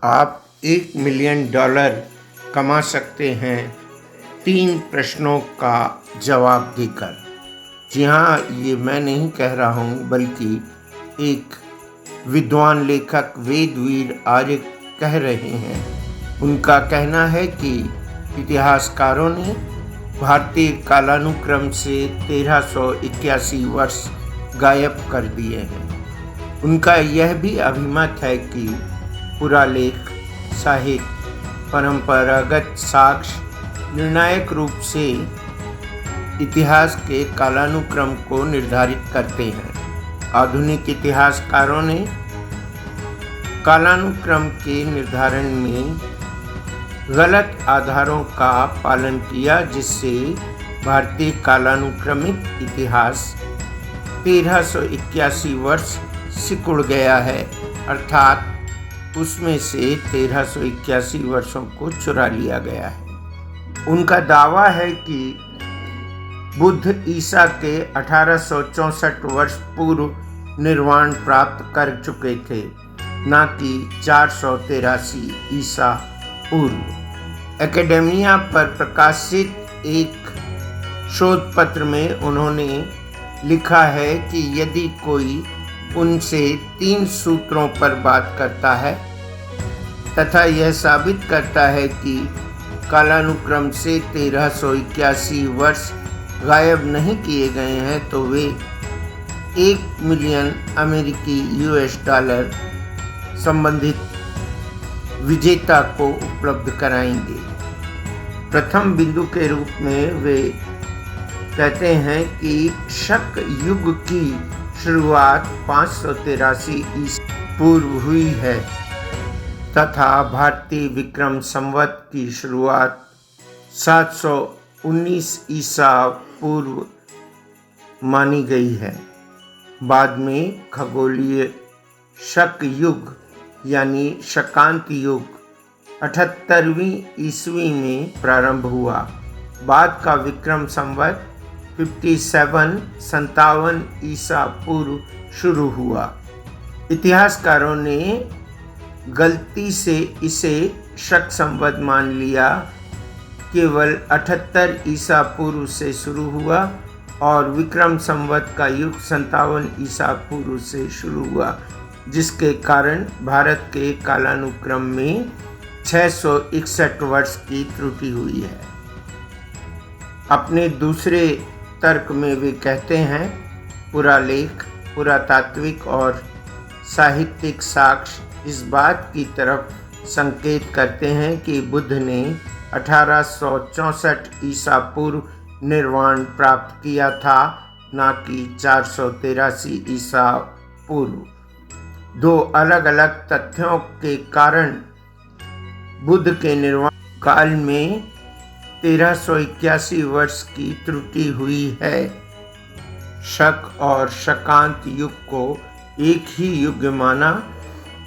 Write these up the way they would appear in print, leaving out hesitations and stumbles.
आप $1 मिलियन कमा सकते हैं 3 प्रश्नों का जवाब देकर। जी हाँ, ये मैं नहीं कह रहा हूँ बल्कि एक विद्वान लेखक वेदवीर आर्य कह रहे हैं। उनका कहना है कि इतिहासकारों ने भारतीय कालानुक्रम से 1381 वर्ष गायब कर दिए हैं। उनका यह भी अभिमत है कि पुरालेख, साहित्य, परंपरागत साक्ष्य निर्णायक रूप से इतिहास के कालानुक्रम को निर्धारित करते हैं। आधुनिक इतिहासकारों ने कालानुक्रम के निर्धारण में गलत आधारों का पालन किया, जिससे भारतीय कालानुक्रमिक इतिहास 1381 वर्ष सिकुड़ गया है, अर्थात उसमें से 1381 वर्षों को चुरा लिया गया है। उनका दावा है कि बुद्ध ईसा के 1864 वर्ष पूर्व निर्वाण प्राप्त कर चुके थे, न कि 483 ईसा पूर्व। एकेडेमिया पर प्रकाशित एक शोध पत्र में उन्होंने लिखा है कि यदि कोई उनसे 3 सूत्रों पर बात करता है तथा यह साबित करता है कि कालानुक्रम से 1381 वर्ष गायब नहीं किए गए हैं, तो वे $1 मिलियन अमेरिकी $1 संबंधित विजेता को उपलब्ध कराएंगे। प्रथम बिंदु के रूप में वे कहते हैं कि शक युग की शुरुआत 583 ईसा पूर्व हुई है तथा भारतीय विक्रम संवत की शुरुआत 719 ईसा पूर्व मानी गई है। बाद में खगोलीय शक युग यानी शकांत युग 78वीं ईस्वी में प्रारंभ हुआ। बाद का विक्रम संवत 57 ईसा पूर्व शुरू हुआ। इतिहासकारों ने गलती से इसे शक संवत मान लिया। केवल 78 ईसा पूर्व से शुरू हुआ और विक्रम संवत का युग 57 ईसा पूर्व से शुरू हुआ, जिसके कारण भारत के कालानुक्रम में 661 वर्ष की त्रुटि हुई है। अपने दूसरे तर्क में वे कहते हैं पुरालेख, पुरातात्विक और साहित्यिक साक्ष्य इस बात की तरफ संकेत करते हैं कि बुद्ध ने 1864 ईसा पूर्व निर्वाण प्राप्त किया था, न कि 483 ईसा पूर्व। 2 अलग अलग तथ्यों के कारण बुद्ध के निर्वाण काल में 1381 वर्ष की त्रुटि हुई है। शक और शकांत युग को एक ही युग माना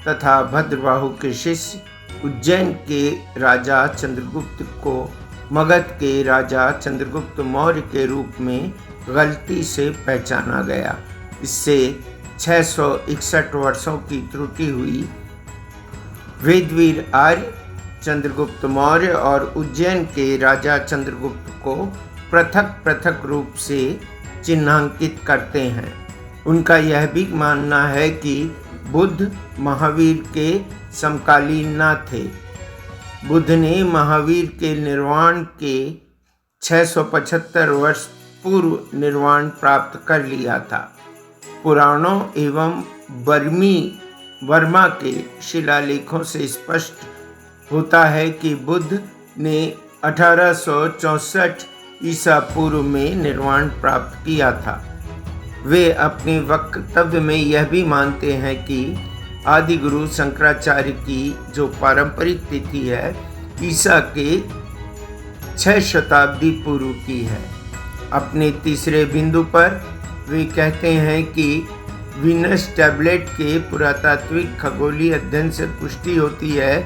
तथा भद्रबाहु के शिष्य उज्जैन के राजा चंद्रगुप्त को मगध के राजा चंद्रगुप्त मौर्य के रूप में गलती से पहचाना गया। इससे 661 वर्षों की त्रुटि हुई। वेदवीर आर्य चंद्रगुप्त मौर्य और उज्जैन के राजा चंद्रगुप्त को पृथक पृथक रूप से चिन्हांकित करते हैं। उनका यह भी मानना है कि बुद्ध महावीर के समकालीन न थे। बुद्ध ने महावीर के निर्वाण के 675 वर्ष पूर्व निर्वाण प्राप्त कर लिया था। पुराणों एवं बर्मा के शिलालेखों से स्पष्ट होता है कि बुद्ध ने 1864 ईसा पूर्व में निर्वाण प्राप्त किया था। वे अपने वक्तव्य में यह भी मानते हैं कि आदि गुरु शंकराचार्य की जो पारंपरिक तिथि है ईसा के 6 शताब्दी पूर्व की है। अपने तीसरे बिंदु पर वे कहते हैं कि वीनस टैबलेट के पुरातात्विक खगोलीय अध्ययन से पुष्टि होती है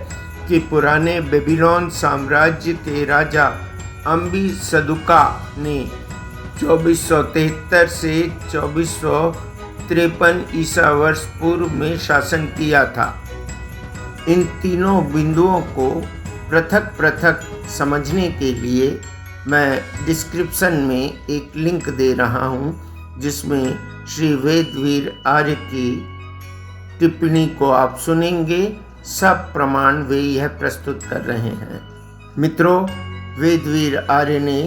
कि पुराने बेबीलोन साम्राज्य के राजा अम्बिसदुका ने 2473 से 2453 ईसा वर्ष पूर्व में शासन किया था। इन तीनों बिंदुओं को पृथक पृथक समझने के लिए मैं डिस्क्रिप्शन में एक लिंक दे रहा हूँ, जिसमें श्री वेदवीर आर्य की टिप्पणी को आप सुनेंगे। सब प्रमाण वे यह प्रस्तुत कर रहे हैं। मित्रों, वेदवीर आर्य ने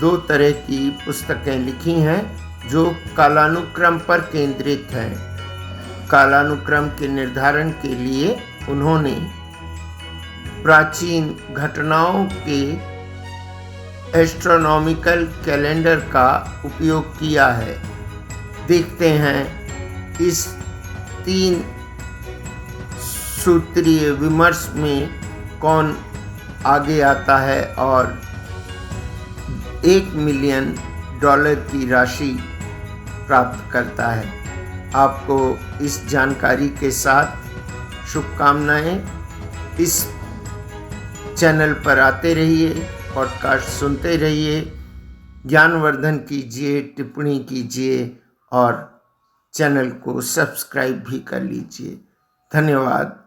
2 तरह की पुस्तकें लिखी हैं जो कालानुक्रम पर केंद्रित हैं। कालानुक्रम के निर्धारण के लिए उन्होंने प्राचीन घटनाओं के एस्ट्रोनॉमिकल कैलेंडर का उपयोग किया है। देखते हैं इस 3 सूत्रीय विमर्श में कौन आगे आता है और $1 मिलियन की राशि प्राप्त करता है। आपको इस जानकारी के साथ शुभकामनाएं। इस चैनल पर आते रहिए, पॉडकास्ट सुनते रहिए, ज्ञानवर्धन कीजिए, टिप्पणी कीजिए और चैनल को सब्सक्राइब भी कर लीजिए। धन्यवाद।